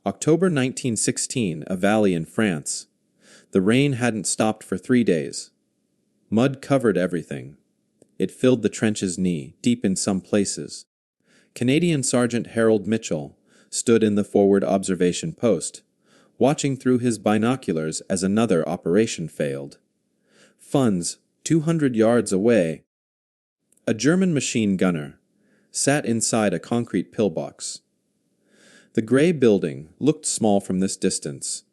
October 1916, a valley in France. The rain hadn't stopped for 3 days. Mud covered everything. It filled the trenches knee, deep in some places. Canadian Sergeant Harold Mitchell stood in the forward observation post, watching through his binoculars as another operation failed. Funds 200 yards away. A German machine gunner sat inside a concrete pillbox. The gray building looked small from this distance,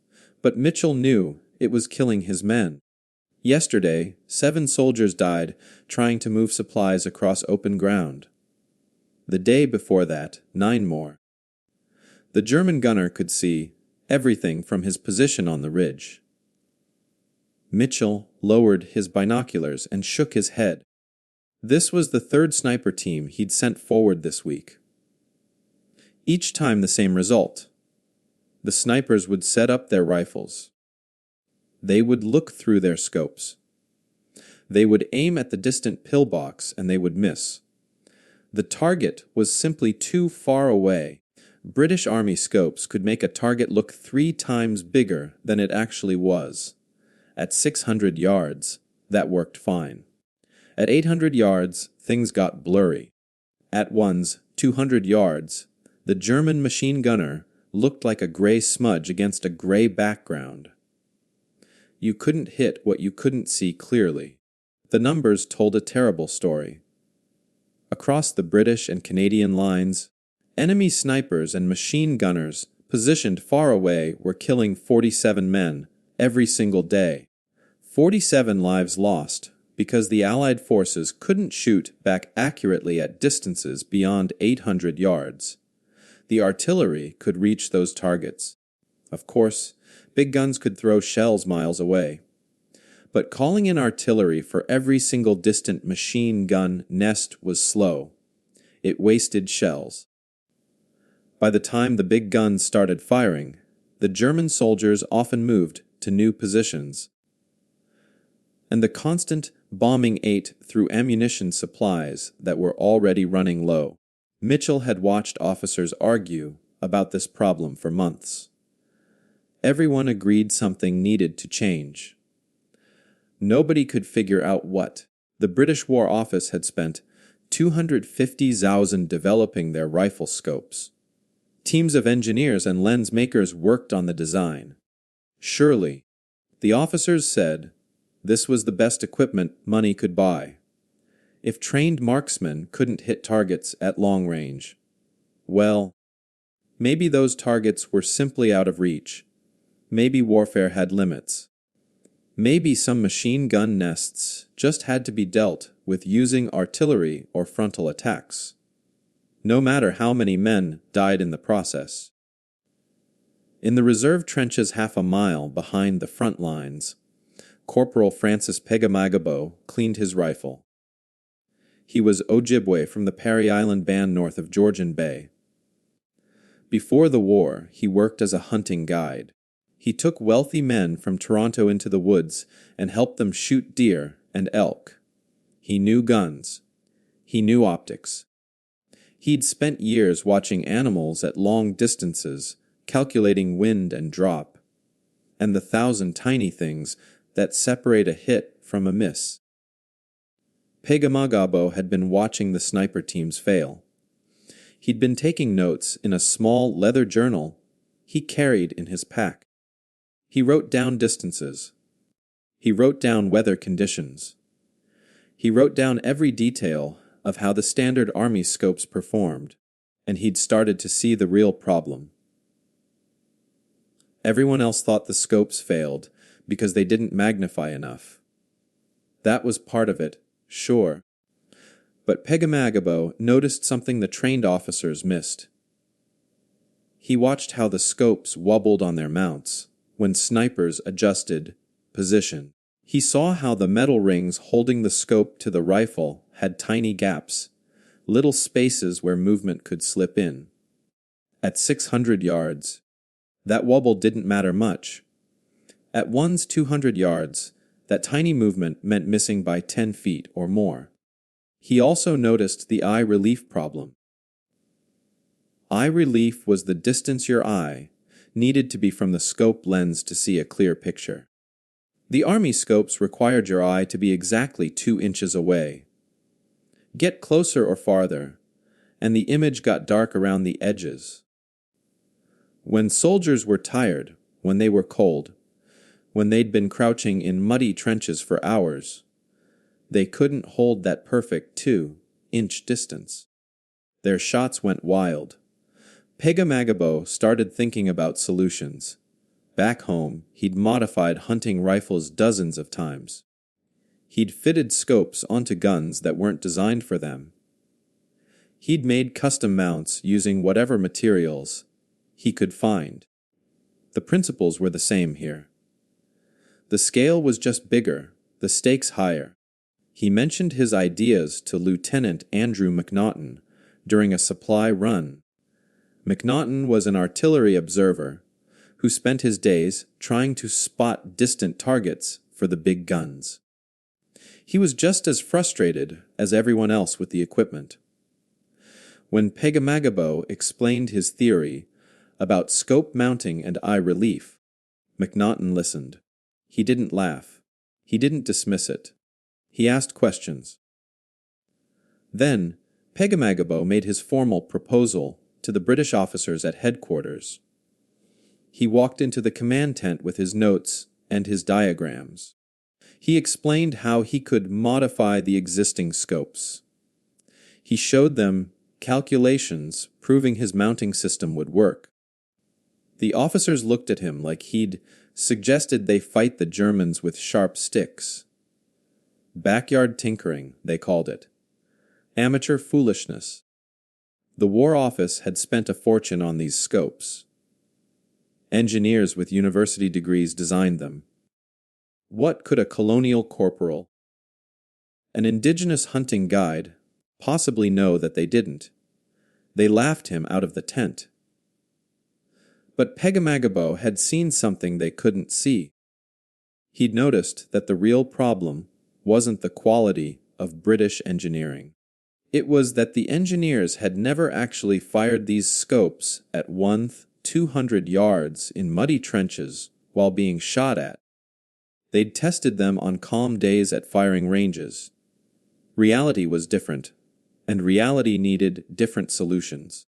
but Mitchell knew it was killing his men. Yesterday, 7 soldiers died trying to move supplies across open ground. The day before that, 9 more. The German gunner could see everything from his position on the ridge. Mitchell lowered his binoculars and shook his head. This was the 3rd sniper team he'd sent forward this week. Each time the same result. The snipers would set up their rifles. They would look through their scopes. They would aim at the distant pillbox and they would miss. The target was simply too far away. British Army scopes could make a target look 3 times bigger than it actually was. At 600 yards, that worked fine. At 800 yards, things got blurry. At one's 200 yards, the German machine gunner looked like a gray smudge against a gray background. You couldn't hit what you couldn't see clearly. The numbers told a terrible story. Across the British and Canadian lines, enemy snipers and machine gunners positioned far away were killing 47 men every single day. 47 lives lost because the Allied forces couldn't shoot back accurately at distances beyond 800 yards. The artillery could reach those targets. Of course, big guns could throw shells miles away. But calling in artillery for every single distant machine gun nest was slow. It wasted shells. By the time the big guns started firing, the German soldiers often moved to new positions. And the constant bombing ate through ammunition supplies that were already running low. Mitchell had watched officers argue about this problem for months. Everyone agreed something needed to change. Nobody could figure out what. The British War Office had spent 250,000 developing their rifle scopes. Teams of engineers and lens makers worked on the design. Surely, the officers said, this was the best equipment money could buy. If trained marksmen couldn't hit targets at long range, well, maybe those targets were simply out of reach. Maybe warfare had limits. Maybe some machine gun nests just had to be dealt with using artillery or frontal attacks. No matter how many men died in the process. In the reserve trenches half a mile behind the front lines, Corporal Francis Pegamagabo cleaned his rifle. He was Ojibwe from the Parry Island Band north of Georgian Bay. Before the war, he worked as a hunting guide. He took wealthy men from Toronto into the woods and helped them shoot deer and elk. He knew guns. He knew optics. He'd spent years watching animals at long distances, calculating wind and drop, and the 1,000 tiny things that separate a hit from a miss. Pegamagabo had been watching the sniper teams fail. He'd been taking notes in a small leather journal he carried in his pack. He wrote down distances. He wrote down weather conditions. He wrote down every detail of how the standard army scopes performed, and he'd started to see the real problem. Everyone else thought the scopes failed because they didn't magnify enough. That was part of it, sure. But Pegamagabo noticed something the trained officers missed. He watched how the scopes wobbled on their mounts when snipers adjusted position. He saw how the metal rings holding the scope to the rifle had tiny gaps, little spaces where movement could slip in. At 600 yards, that wobble didn't matter much. At one's 200 yards, that tiny movement meant missing by 10 feet or more. He also noticed the eye relief problem. Eye relief was the distance your eye needed to be from the scope lens to see a clear picture. The Army scopes required your eye to be exactly 2 inches away. Get closer or farther, and the image got dark around the edges. When soldiers were tired, when they were cold, when they'd been crouching in muddy trenches for hours, they couldn't hold that perfect 2-inch distance. Their shots went wild. Pegamagabo started thinking about solutions. Back home, he'd modified hunting rifles dozens of times. He'd fitted scopes onto guns that weren't designed for them. He'd made custom mounts using whatever materials he could find. The principles were the same here. The scale was just bigger, the stakes higher. He mentioned his ideas to Lieutenant Andrew McNaughton during a supply run. McNaughton was an artillery observer who spent his days trying to spot distant targets for the big guns. He was just as frustrated as everyone else with the equipment. When Pegamagabo explained his theory about scope mounting and eye relief, McNaughton listened. He didn't laugh. He didn't dismiss it. He asked questions. Then, Pegamagabo made his formal proposal to the British officers at headquarters. He walked into the command tent with his notes and his diagrams. He explained how he could modify the existing scopes. He showed them calculations proving his mounting system would work. The officers looked at him like he'd suggested they fight the Germans with sharp sticks. Backyard tinkering, they called it. Amateur foolishness. The War Office had spent a fortune on these scopes. Engineers with university degrees designed them. What could a colonial corporal, an indigenous hunting guide, possibly know that they didn't? They laughed him out of the tent. But Pegamagabo had seen something they couldn't see. He'd noticed that the real problem wasn't the quality of British engineering. It was that the engineers had never actually fired these scopes at 200 yards in muddy trenches while being shot at. They'd tested them on calm days at firing ranges. Reality was different, and reality needed different solutions.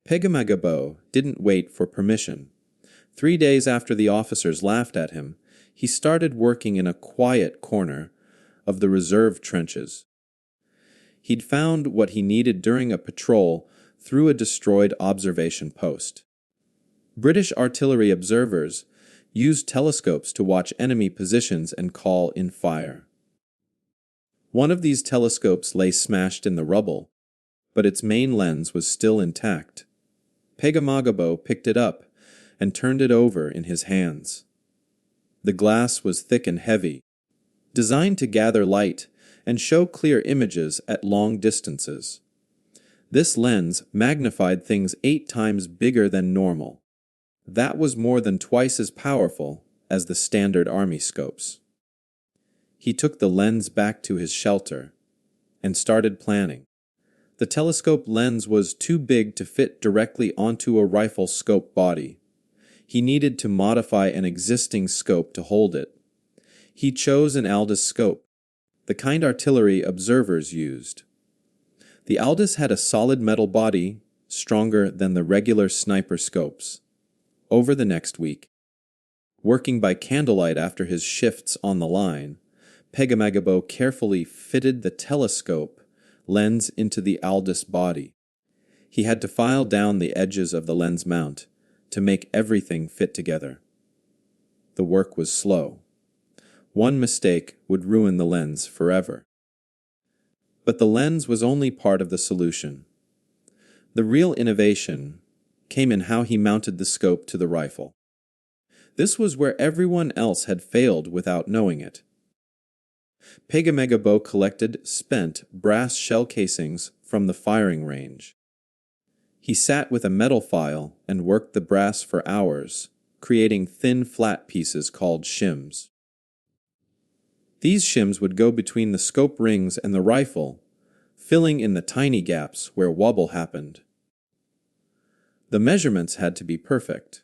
Pegamagabo didn't wait for permission. 3 days after the officers laughed at him, he started working in a quiet corner of the reserve trenches. He'd found what he needed during a patrol through a destroyed observation post. British artillery observers used telescopes to watch enemy positions and call in fire. One of these telescopes lay smashed in the rubble, but its main lens was still intact. Pegamagabo picked it up and turned it over in his hands. The glass was thick and heavy, designed to gather light and show clear images at long distances. This lens magnified things 8 times bigger than normal. That was more than twice as powerful as the standard Army scopes. He took the lens back to his shelter and started planning. The telescope lens was too big to fit directly onto a rifle scope body. He needed to modify an existing scope to hold it. He chose an Aldis scope, the kind artillery observers used. The Aldis had a solid metal body, stronger than the regular sniper scopes. Over the next week, working by candlelight after his shifts on the line, Pegamagabo carefully fitted the telescope lens into the Aldis body. He had to file down the edges of the lens mount to make everything fit together. The work was slow. One mistake would ruin the lens forever. But the lens was only part of the solution. The real innovation came in how he mounted the scope to the rifle. This was where everyone else had failed without knowing it. Pegamagabo collected spent brass shell casings from the firing range. He sat with a metal file and worked the brass for hours, creating thin flat pieces called shims. These shims would go between the scope rings and the rifle, filling in the tiny gaps where wobble happened. The measurements had to be perfect.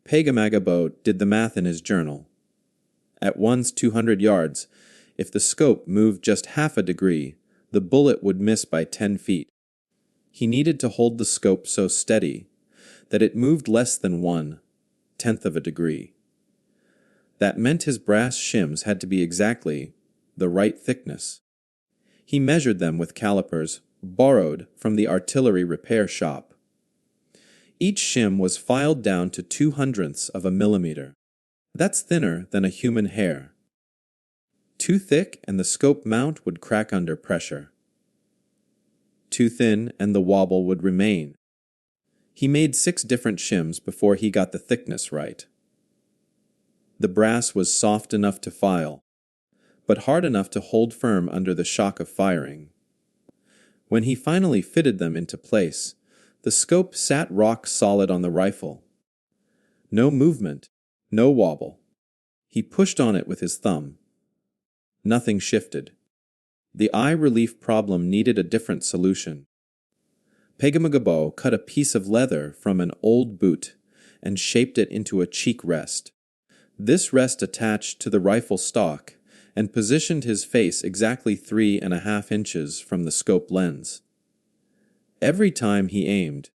Pagamagabo did the math in his journal. At one's 200 yards, if the scope moved just half a degree, the bullet would miss by 10 feet. He needed to hold the scope so steady that it moved less than 1/10 of a degree. That meant his brass shims had to be exactly the right thickness. He measured them with calipers borrowed from the artillery repair shop. Each shim was filed down to 2/100ths of a millimeter. That's thinner than a human hair. Too thick and the scope mount would crack under pressure. Too thin and the wobble would remain. He made 6 different shims before he got the thickness right. The brass was soft enough to file, but hard enough to hold firm under the shock of firing. When he finally fitted them into place, the scope sat rock solid on the rifle. No movement, no wobble. He pushed on it with his thumb. Nothing shifted. The eye relief problem needed a different solution. Pagamagabo cut a piece of leather from an old boot and shaped it into a cheek rest. This rest attached to the rifle stock and positioned his face exactly 3.5 inches from the scope lens. Every time he aimed,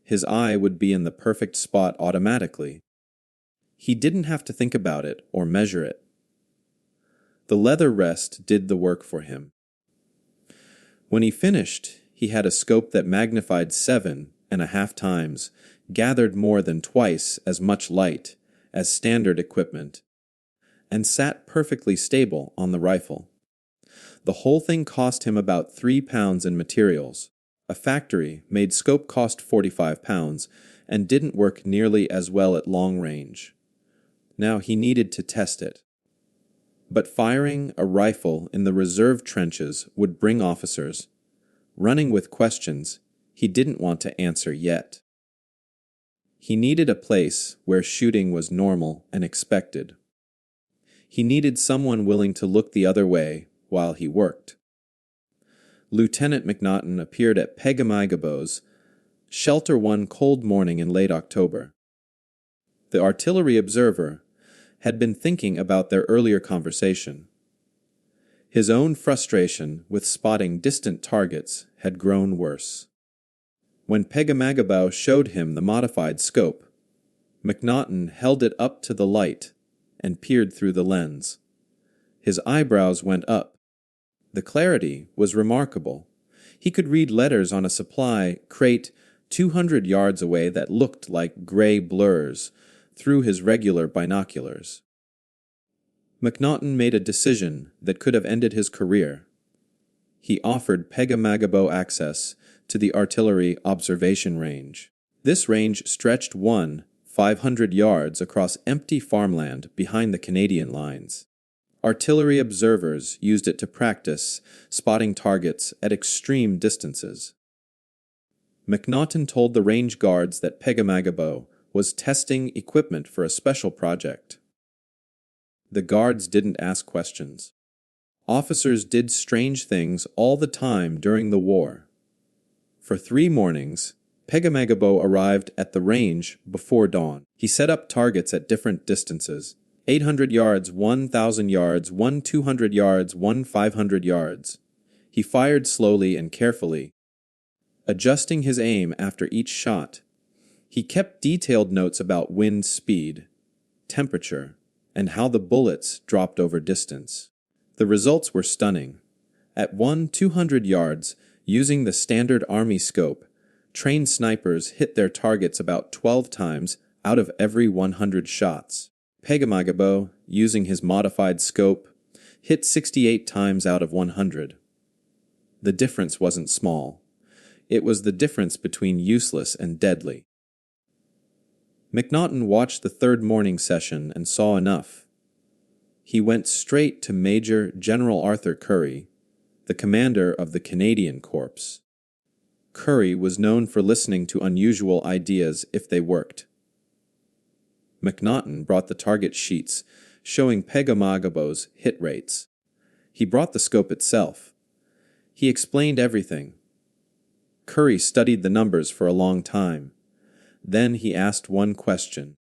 his eye would be in the perfect spot automatically. He didn't have to think about it or measure it. The leather rest did the work for him. When he finished, he had a scope that magnified 7.5 times, gathered more than twice as much light as standard equipment, and sat perfectly stable on the rifle. The whole thing cost him about 3 pounds in materials. A factory-made scope cost 45 pounds and didn't work nearly as well at long range. Now he needed to test it. But firing a rifle in the reserve trenches would bring officers, running with questions he didn't want to answer yet. He needed a place where shooting was normal and expected. He needed someone willing to look the other way while he worked. Lieutenant McNaughton appeared at Pagamagabo's shelter one cold morning in late October. The artillery observer had been thinking about their earlier conversation. His own frustration with spotting distant targets had grown worse. When Pagamagabo showed him the modified scope, McNaughton held it up to the light and peered through the lens. His eyebrows went up. The clarity was remarkable. He could read letters on a supply crate 200 yards away that looked like gray blurs through his regular binoculars. McNaughton made a decision that could have ended his career. He offered Pagamagabo access to the artillery observation range. This range stretched 500 yards across empty farmland behind the Canadian lines. Artillery observers used it to practice spotting targets at extreme distances. McNaughton told the range guards that Pagamagabo was testing equipment for a special project. The guards didn't ask questions. Officers did strange things all the time during the war. For 3 mornings, Pagamagabo arrived at the range before dawn. He set up targets at different distances: 800 yards, 1,000 yards, 200 yards, 500 yards. He fired slowly and carefully, adjusting his aim after each shot. He kept detailed notes about wind speed, temperature, and how the bullets dropped over distance. The results were stunning. At 200 yards, using the standard Army scope, trained snipers hit their targets about 12 times out of every 100 shots. Pagamagabo, using his modified scope, hit 68 times out of 100. The difference wasn't small. It was the difference between useless and deadly. McNaughton watched the 3rd morning session and saw enough. He went straight to Major General Arthur Currie, the commander of the Canadian Corps. Currie was known for listening to unusual ideas if they worked. McNaughton brought the target sheets showing Pagamagabo's hit rates. He brought the scope itself. He explained everything. Curry studied the numbers for a long time. Then he asked one question.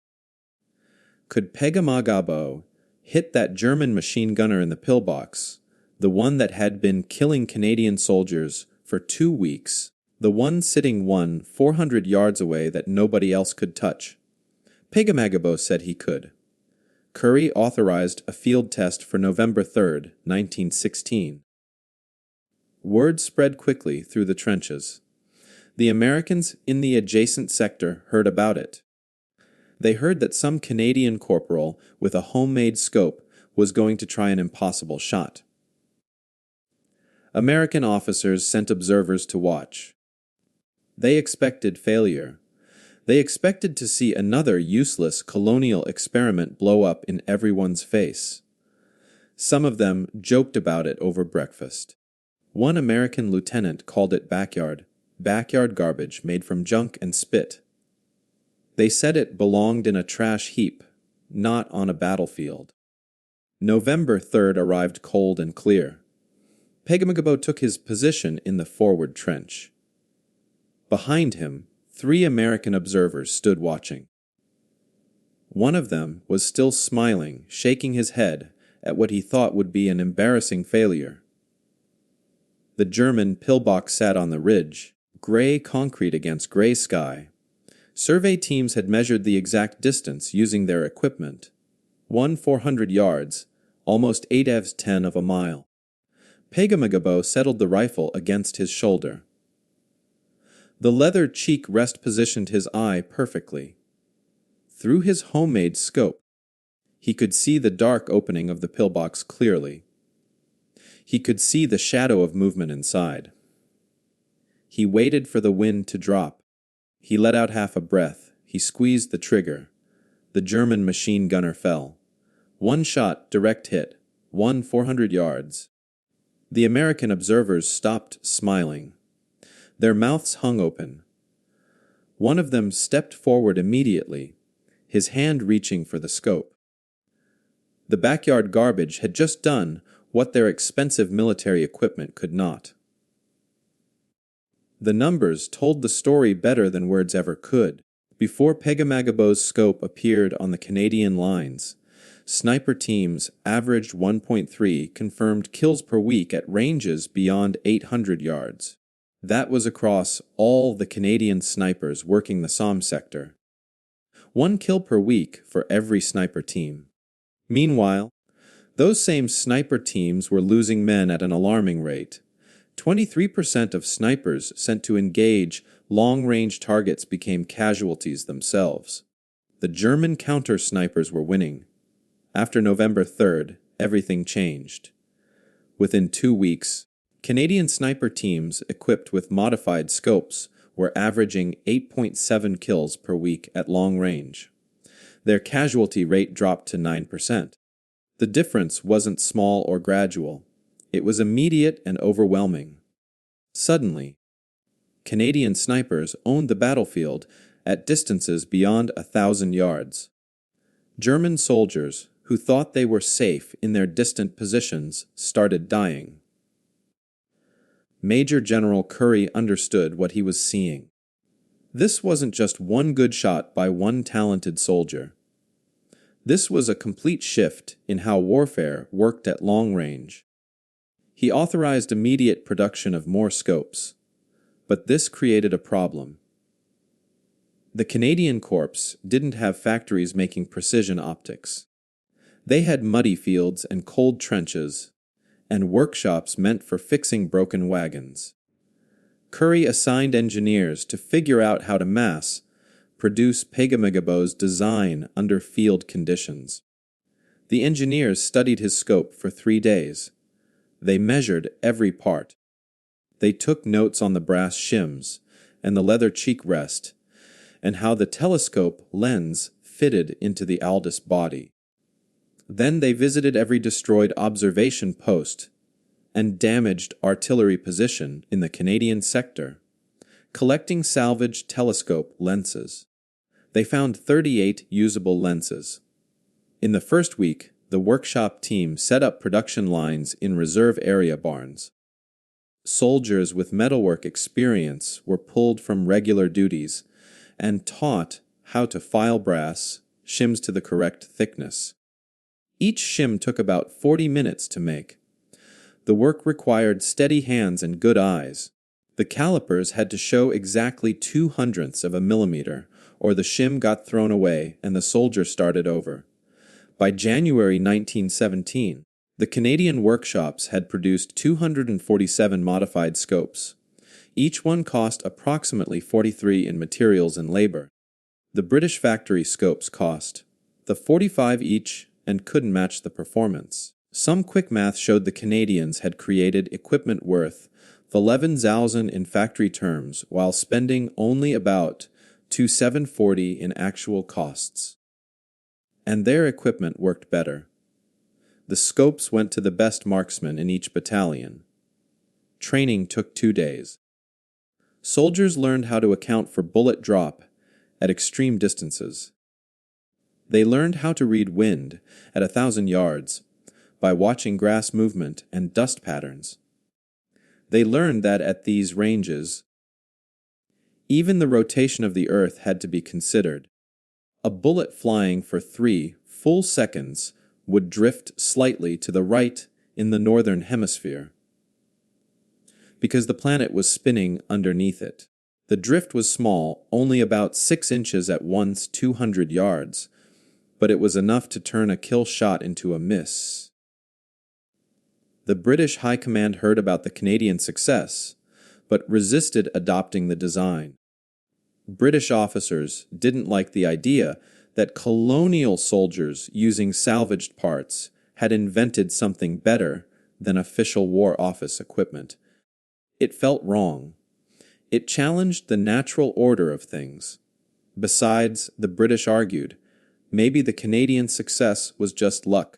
Could Pegamagabo hit that German machine gunner in the pillbox, the one that had been killing Canadian soldiers for 2 weeks, the one sitting 400 yards away that nobody else could touch? Pegamagabo said he could. Curry authorized a field test for November 3, 1916. Word spread quickly through the trenches. The Americans in the adjacent sector heard about it. They heard that some Canadian corporal with a homemade scope was going to try an impossible shot. American officers sent observers to watch. They expected failure. They expected to see another useless colonial experiment blow up in everyone's face. Some of them joked about it over breakfast. One American lieutenant called it backyard garbage made from junk and spit. They said it belonged in a trash heap, not on a battlefield. November 3rd arrived cold and clear. Pegamagabo took his position in the forward trench. Behind him, 3 American observers stood watching. One of them was still smiling, shaking his head at what he thought would be an embarrassing failure. The German pillbox sat on the ridge, gray concrete against gray sky. Survey teams had measured the exact distance using their equipment. 400 yards, almost 8/10 of a mile. Pegamagabo settled the rifle against his shoulder. The leather cheek rest positioned his eye perfectly. Through his homemade scope, he could see the dark opening of the pillbox clearly. He could see the shadow of movement inside. He waited for the wind to drop. He let out half a breath. He squeezed the trigger. The German machine gunner fell. 1 shot, direct hit. 400 yards. The American observers stopped smiling. Their mouths hung open. One of them stepped forward immediately, his hand reaching for the scope. The backyard garbage had just done what their expensive military equipment could not. The numbers told the story better than words ever could. Before Pegamagabo's scope appeared on the Canadian lines, sniper teams averaged 1.3 confirmed kills per week at ranges beyond 800 yards. That was across all the Canadian snipers working the Somme sector. 1 kill per week for every sniper team. Meanwhile, those same sniper teams were losing men at an alarming rate. 23% of snipers sent to engage long-range targets became casualties themselves. The German counter-snipers were winning. After November 3rd, everything changed. Within 2 weeks, Canadian sniper teams equipped with modified scopes were averaging 8.7 kills per week at long range. Their casualty rate dropped to 9%. The difference wasn't small or gradual. It was immediate and overwhelming. Suddenly, Canadian snipers owned the battlefield at distances beyond 1,000 yards. German soldiers, who thought they were safe in their distant positions, started dying. Major General Curry understood what he was seeing. This wasn't just one good shot by one talented soldier. This was a complete shift in how warfare worked at long range. He authorized immediate production of more scopes, but this created a problem. The Canadian Corps didn't have factories making precision optics. They had muddy fields and cold trenches, and workshops meant for fixing broken wagons. Curry assigned engineers to figure out how to mass produce Pegamagabo's design under field conditions. The engineers studied his scope for 3 days. They measured every part. They took notes on the brass shims and the leather cheek rest, and how the telescope lens fitted into the Aldous body. Then they visited every destroyed observation post and damaged artillery position in the Canadian sector, collecting salvaged telescope lenses. They found 38 usable lenses. In the first week, the workshop team set up production lines in reserve area barns. soldiers with metalwork experience were pulled from regular duties and taught how to file brass shims to the correct thickness. Each shim took about 40 minutes to make. The work required steady hands and good eyes. The calipers had to show exactly 0.02 of a millimeter, or the shim got thrown away and the soldier started over. By January 1917, the Canadian workshops had produced 247 modified scopes. Each one cost approximately $43 in materials and labor. The British factory scopes cost the $45 each and couldn't match the performance. Some quick math showed the Canadians had created equipment worth $11,000 in factory terms while spending only about $2,740 in actual costs. And their equipment worked better. The scopes went to the best marksmen in each battalion. Training took 2 days. Soldiers learned how to account for bullet drop at extreme distances. They learned how to read wind at 1,000 yards by watching grass movement and dust patterns. They learned that at these ranges, even the rotation of the earth had to be considered. A bullet flying for 3 full seconds would drift slightly to the right in the northern hemisphere, because the planet was spinning underneath it. The drift was small, only about 6 inches at once 200 yards, but it was enough to turn a kill shot into a miss. The British High Command heard about the Canadian success, but resisted adopting the design. British officers didn't like the idea that colonial soldiers using salvaged parts had invented something better than official War Office equipment. It felt wrong. It challenged the natural order of things. Besides, the British argued, maybe the Canadian success was just luck.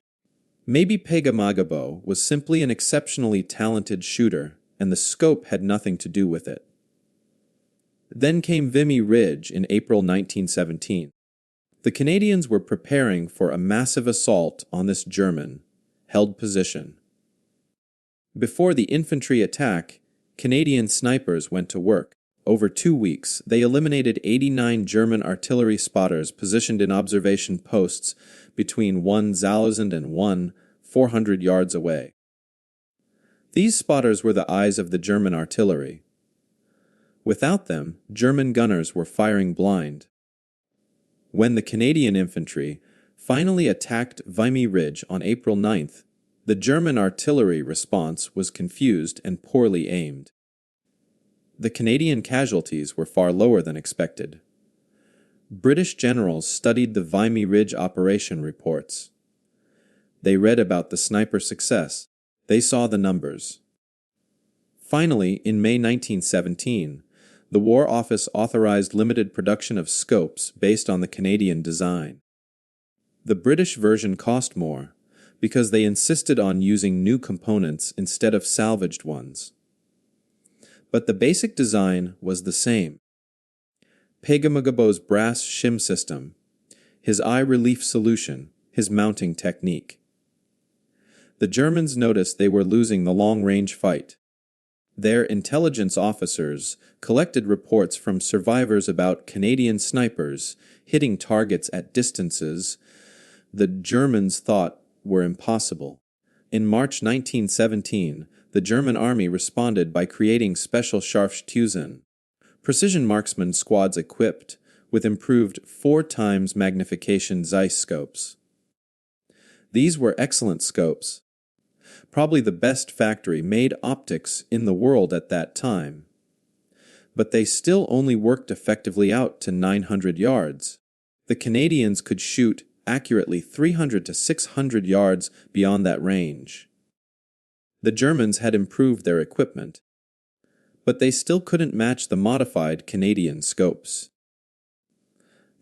Maybe Pega Mangabo was simply an exceptionally talented shooter, and the scope had nothing to do with it. Then came Vimy Ridge in April 1917. The Canadians were preparing for a massive assault on this German-held position. Before the infantry attack, Canadian snipers went to work. Over 2 weeks, they eliminated 89 German artillery spotters positioned in observation posts between 1,000 and 1,400 yards away. These spotters were the eyes of the German artillery. Without them, German gunners were firing blind. When the Canadian infantry finally attacked Vimy Ridge on April 9th, the German artillery response was confused and poorly aimed. The Canadian casualties were far lower than expected. British generals studied the Vimy Ridge operation reports. They read about the sniper success. They saw the numbers. Finally, in May 1917, the War Office authorized limited production of scopes based on the Canadian design. The British version cost more because they insisted on using new components instead of salvaged ones. But the basic design was the same. Pega Mangabo's brass shim system, his eye relief solution, his mounting technique. The Germans noticed they were losing the long-range fight. Their intelligence officers collected reports from survivors about Canadian snipers hitting targets at distances the Germans thought were impossible. In March 1917, the German army responded by creating special Scharfschützen, precision marksman squads equipped with improved 4 times magnification Zeiss scopes. These were excellent scopes, probably the best factory-made optics in the world at that time. But they still only worked effectively out to 900 yards. The Canadians could shoot accurately 300 to 600 yards beyond that range. The Germans had improved their equipment, but they still couldn't match the modified Canadian scopes.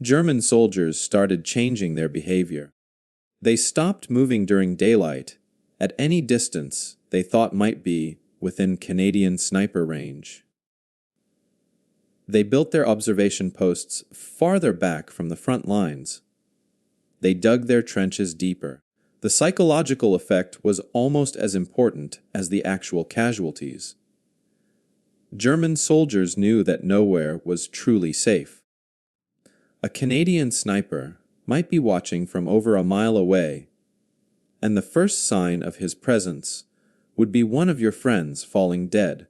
German soldiers started changing their behavior. They stopped moving during daylight at any distance they thought might be within Canadian sniper range. They built their observation posts farther back from the front lines. They dug their trenches deeper. The psychological effect was almost as important as the actual casualties. German soldiers knew that nowhere was truly safe. A Canadian sniper might be watching from over a mile away, and the first sign of his presence would be one of your friends falling dead.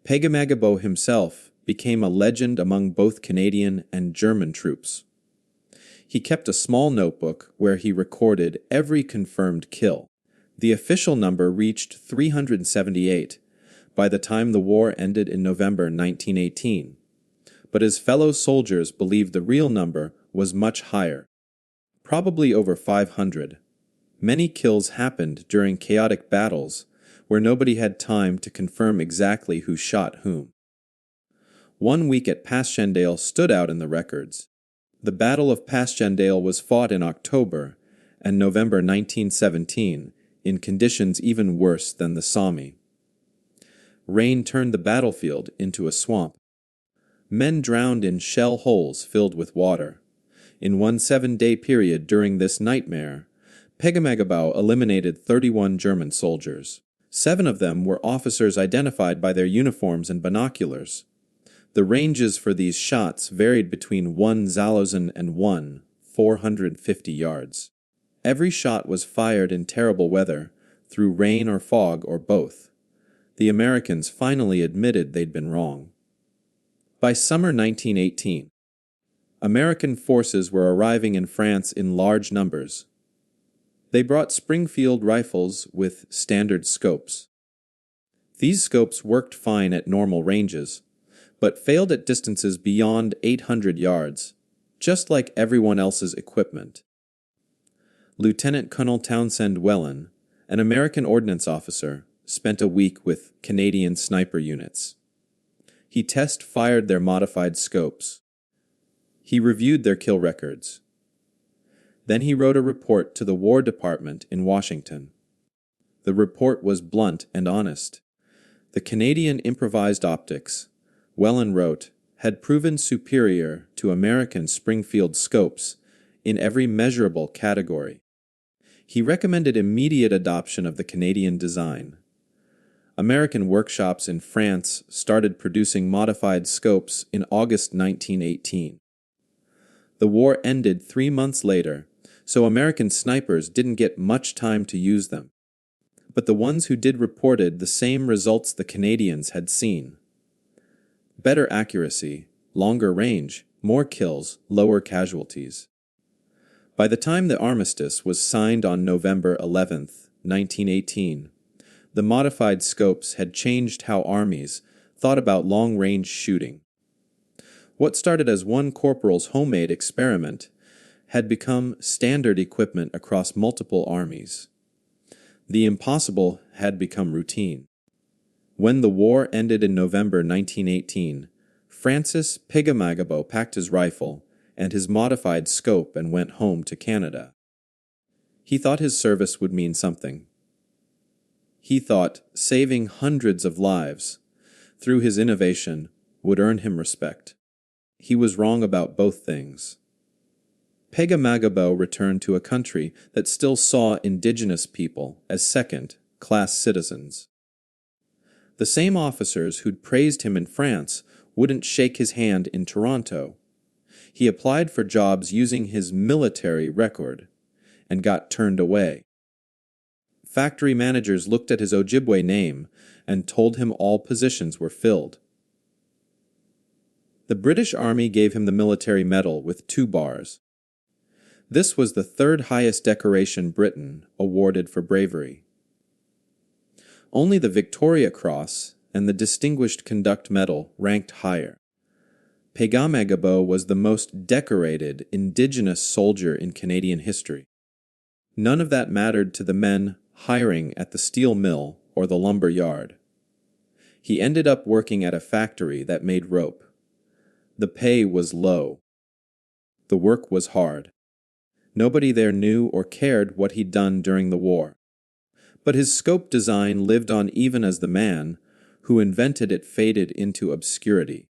Pegamagabo himself became a legend among both Canadian and German troops. He kept a small notebook where he recorded every confirmed kill. The official number reached 378 by the time the war ended in November 1918, but his fellow soldiers believed the real number was much higher, probably over 500. Many kills happened during chaotic battles where nobody had time to confirm exactly who shot whom. 1 week at Passchendaele stood out in the records. The Battle of Passchendaele was fought in October and November 1917 in conditions even worse than the Somme. Rain turned the battlefield into a swamp. Men drowned in shell holes filled with water. In one 7-day period during this nightmare, Pegamagabo eliminated 31 German soldiers. 7 of them were officers identified by their uniforms and binoculars. The ranges for these shots varied between 1 Zalozan and 450 yards. Every shot was fired in terrible weather, through rain or fog or both. The Americans finally admitted they'd been wrong. By summer 1918, American forces were arriving in France in large numbers. They brought Springfield rifles with standard scopes. These scopes worked fine at normal ranges, but failed at distances beyond 800 yards, just like everyone else's equipment. Lieutenant Colonel Townsend Whelan, an American ordnance officer, spent a week with Canadian sniper units. He test-fired their modified scopes. He reviewed their kill records. Then he wrote a report to the War Department in Washington. The report was blunt and honest. The Canadian improvised optics, Whelan wrote, had proven superior to American Springfield scopes in every measurable category. He recommended immediate adoption of the Canadian design. American workshops in France started producing modified scopes in August 1918. The war ended 3 months later, so American snipers didn't get much time to use them. But the ones who did reported the same results the Canadians had seen. Better accuracy, longer range, more kills, lower casualties. By the time the armistice was signed on November 11, 1918, the modified scopes had changed how armies thought about long-range shooting. What started as one corporal's homemade experiment had become standard equipment across multiple armies. The impossible had become routine. When the war ended in November 1918, Francis Pegamagabo packed his rifle and his modified scope and went home to Canada. He thought his service would mean something. He thought saving hundreds of lives through his innovation would earn him respect. He was wrong about both things. Pegamagabo returned to a country that still saw indigenous people as second-class citizens. The same officers who'd praised him in France wouldn't shake his hand in Toronto. He applied for jobs using his military record and got turned away. Factory managers looked at his Ojibwe name and told him all positions were filled. The British Army gave him the Military Medal with 2 bars. This was the 3rd highest decoration Britain awarded for bravery. Only the Victoria Cross and the Distinguished Conduct Medal ranked higher. Pegamagabo was the most decorated Indigenous soldier in Canadian history. None of that mattered to the men hiring at the steel mill or the lumber yard. He ended up working at a factory that made rope. The pay was low. The work was hard. Nobody there knew or cared what he'd done during the war. But his scope design lived on even as the man who invented it faded into obscurity.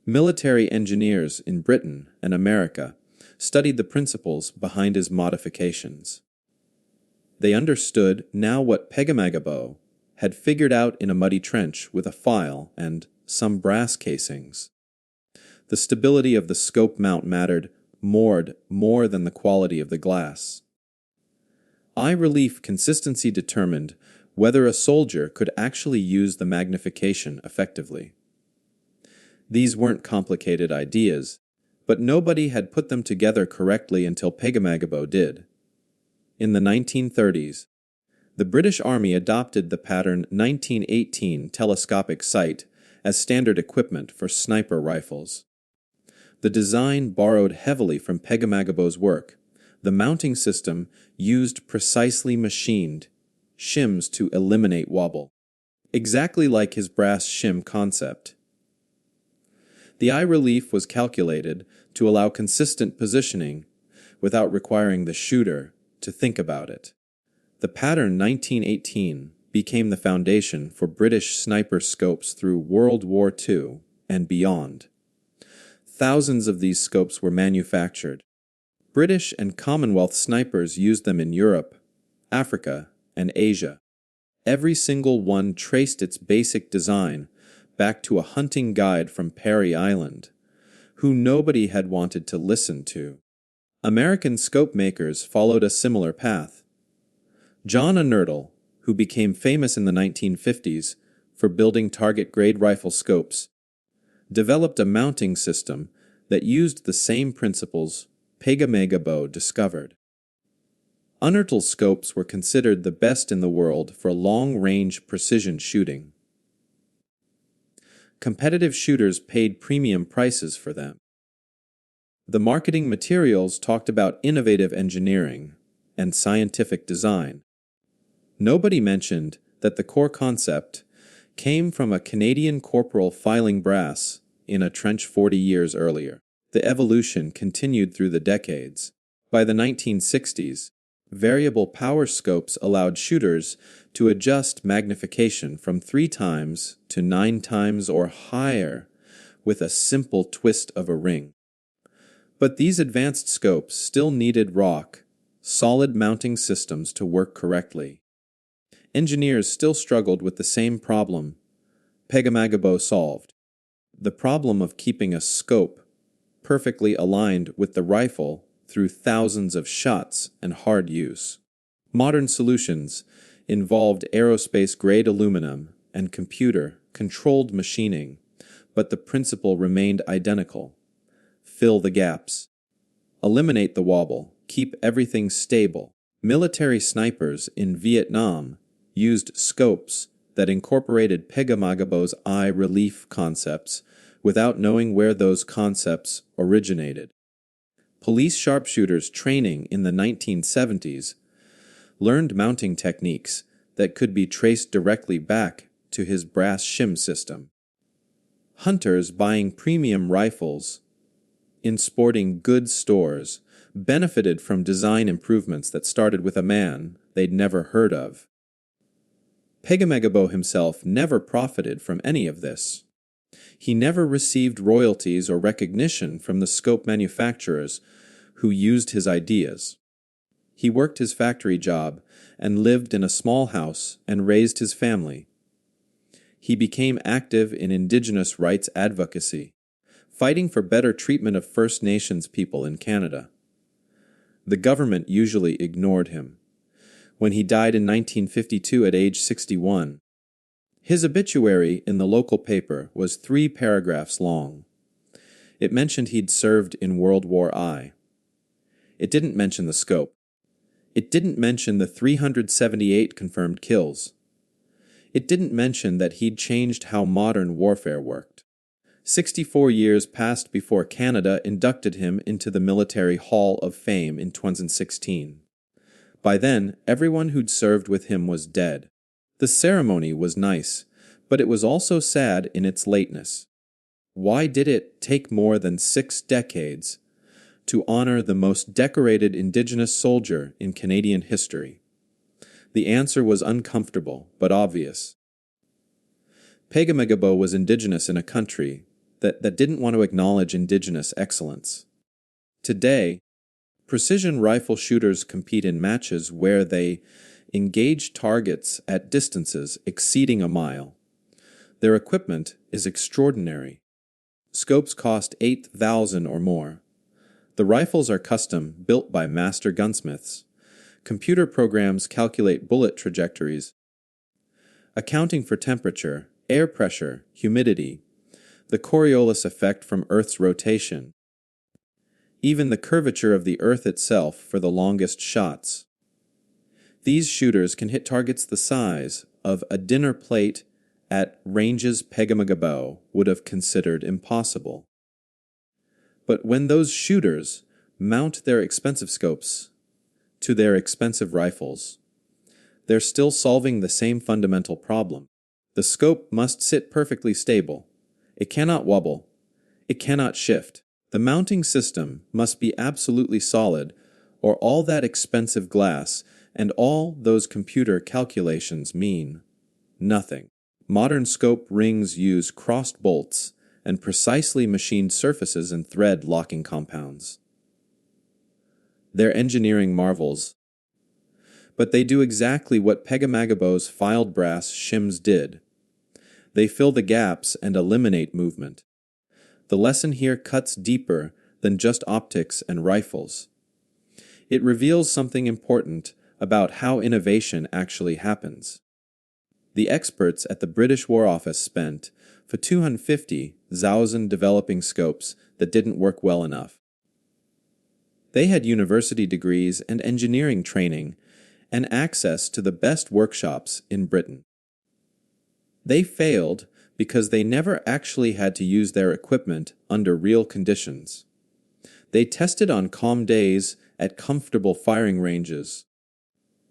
Military engineers in Britain and America studied the principles behind his modifications. They understood now what Pegamagabo had figured out in a muddy trench with a file and some brass casings. The stability of the scope mount mattered more than the quality of the glass. Eye relief consistency determined whether a soldier could actually use the magnification effectively. These weren't complicated ideas, but nobody had put them together correctly until Pega-Magabo did. In the 1930s, the British Army adopted the pattern 1918 telescopic sight as standard equipment for sniper rifles. The design borrowed heavily from Pega-Magabo's work. The mounting system used precisely machined shims to eliminate wobble, exactly like his brass shim concept. The eye relief was calculated to allow consistent positioning without requiring the shooter to think about it. The pattern 1918 became the foundation for British sniper scopes through World War II and beyond. Thousands of these scopes were manufactured. British and Commonwealth snipers used them in Europe, Africa, and Asia. Every single one traced its basic design back to a hunting guide from Perry Island, who nobody had wanted to listen to. American scope makers followed a similar path. John Inertle, who became famous in the 1950s for building target-grade rifle scopes, developed a mounting system that used the same principles Pega-Magabo discovered. Inertle's scopes were considered the best in the world for long-range precision shooting. Competitive shooters paid premium prices for them. The marketing materials talked about innovative engineering and scientific design. Nobody mentioned that the core concept came from a Canadian corporal filing brass in a trench 40 years earlier. The evolution continued through the decades. By the 1960s, variable power scopes allowed shooters to adjust magnification from 3 times to 9 times or higher with a simple twist of a ring. But these advanced scopes still needed solid mounting systems to work correctly. Engineers still struggled with the same problem Pega-Magabo solved: the problem of keeping a scope perfectly aligned with the rifle through thousands of shots and hard use. Modern solutions involved aerospace-grade aluminum and computer-controlled machining, but the principle remained identical: fill the gaps, eliminate the wobble, keep everything stable. Military snipers in Vietnam used scopes that incorporated Pega-Magabo's eye relief concepts without knowing where those concepts originated. Police sharpshooters training in the 1970s learned mounting techniques that could be traced directly back to his brass shim system. Hunters buying premium rifles in sporting goods stores benefited from design improvements that started with a man they'd never heard of. Pega-Magabo himself never profited from any of this. He never received royalties or recognition from the scope manufacturers who used his ideas. He worked his factory job and lived in a small house and raised his family. He became active in Indigenous rights advocacy, fighting for better treatment of First Nations people in Canada. The government usually ignored him. When he died in 1952 at age 61, his obituary in the local paper was 3 paragraphs long. It mentioned he'd served in World War I. It didn't mention the scope. It didn't mention the 378 confirmed kills. It didn't mention that he'd changed how modern warfare worked. 64 years passed before Canada inducted him into the Military Hall of Fame in 2016. By then, everyone who'd served with him was dead. The ceremony was nice, but it was also sad in its lateness. Why did it take more than 6 decades to honor the most decorated Indigenous soldier in Canadian history? The answer was uncomfortable, but obvious. Pega-Magabo was Indigenous in a country that didn't want to acknowledge Indigenous excellence. Today, precision rifle shooters compete in matches where they engage targets at distances exceeding a mile. Their equipment is extraordinary. Scopes cost 8,000 or more. The rifles are custom, built by master gunsmiths. Computer programs calculate bullet trajectories, accounting for temperature, air pressure, humidity, the Coriolis effect from Earth's rotation, even the curvature of the Earth itself for the longest shots. These shooters can hit targets the size of a dinner plate at ranges Pega would have considered impossible. But when those shooters mount their expensive scopes to their expensive rifles, they're still solving the same fundamental problem. The scope must sit perfectly stable. It cannot wobble. It cannot shift. The mounting system must be absolutely solid, or all that expensive glass and all those computer calculations mean nothing. Modern scope rings use crossed bolts and precisely machined surfaces and thread locking compounds. They're engineering marvels, but they do exactly what Pega filed brass shims did. They fill the gaps and eliminate movement. The lesson here cuts deeper than just optics and rifles. It reveals something important about how innovation actually happens. The experts at the British War Office spent for 250,000 developing scopes that didn't work well enough. They had university degrees and engineering training and access to the best workshops in Britain. They failed because they never actually had to use their equipment under real conditions. They tested on calm days at comfortable firing ranges.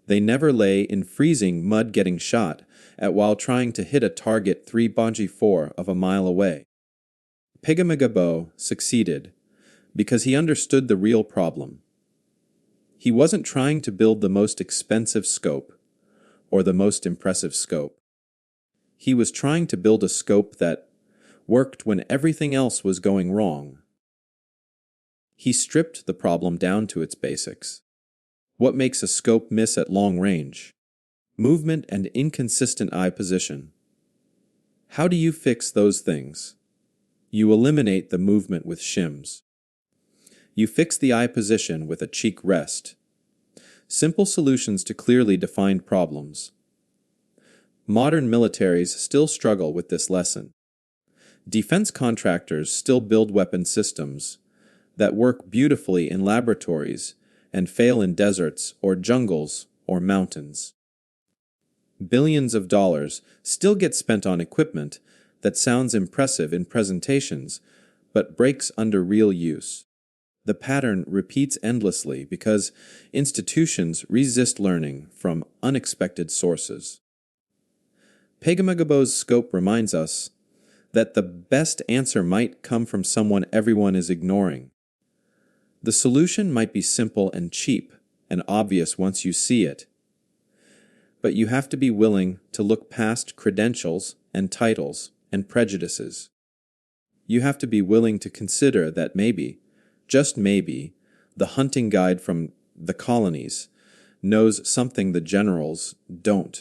They never lay in freezing mud getting shot at while trying to hit a target 3.4 of a mile away. Pega succeeded because he understood the real problem. He wasn't trying to build the most expensive scope or the most impressive scope. He was trying to build a scope that worked when everything else was going wrong. He stripped the problem down to its basics. What makes a scope miss at long range? Movement and inconsistent eye position. How do you fix those things? You eliminate the movement with shims. You fix the eye position with a cheek rest. Simple solutions to clearly defined problems. Modern militaries still struggle with this lesson. Defense contractors still build weapon systems that work beautifully in laboratories and fail in deserts or jungles or mountains. Billions of dollars still get spent on equipment that sounds impressive in presentations but breaks under real use. The pattern repeats endlessly because institutions resist learning from unexpected sources. Pega scope reminds us that the best answer might come from someone everyone is ignoring. The solution might be simple and cheap and obvious once you see it, but you have to be willing to look past credentials and titles and prejudices. You have to be willing to consider that maybe, just maybe, the hunting guide from the colonies knows something the generals don't.